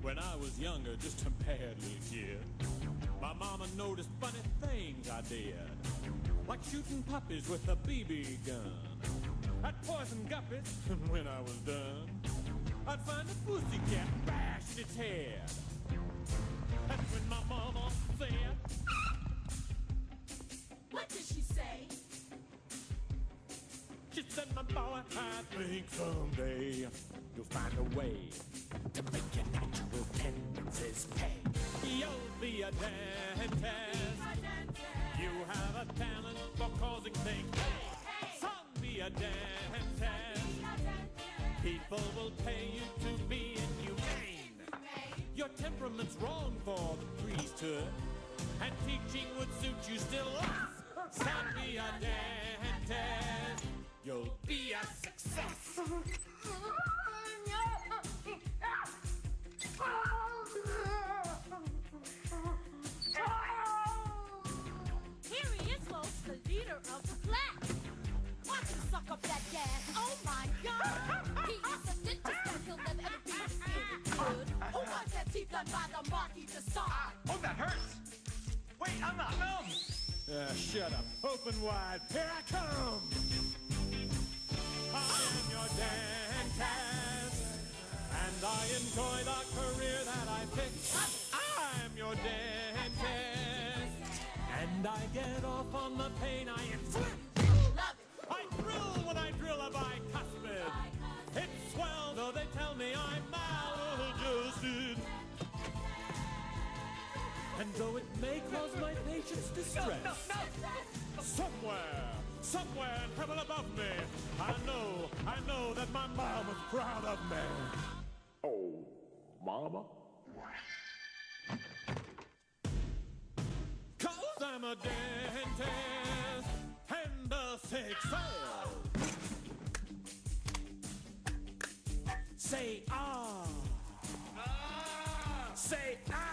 When I was younger, just a bad little kid, my mama noticed funny things I did, like shooting puppies with a BB gun. I'd poison guppies, and when I was done, I'd find a pussycat bash in its head. That's when my mama said, "What did she say?" she said, "My boy, I think someday you'll find a way to make your natural tendencies pay. You'll be a dentist. You have a talent for causing things. Hey, son, be a dentist. People will pay you to be inhumane. Your temperament's wrong for the priesthood, and teaching would suit you still less. Son, be a dentist. You'll be a success." Here he is, folks, the leader of the class. Watch him suck up that gas. Oh my God! He is the dentist that he'll never ever be good. Who wants that teeth done by the Marquis de Sade? Oh, that hurts! Wait, I'm not numb! Shut up. Open wide. Here I come. I am your dentist, and I enjoy the career that I picked. I'm your dentist, and I get off on the pain I inflict. Love it. I thrill when I drill a bicuspid. It swells, though they tell me I'm maladjusted. And though it may cause my patients distress, somewhere in heaven above me, I know that my mom was proud of me. Oh, mama? 'Cause I'm a dentist and a success. Say ah. Say ah.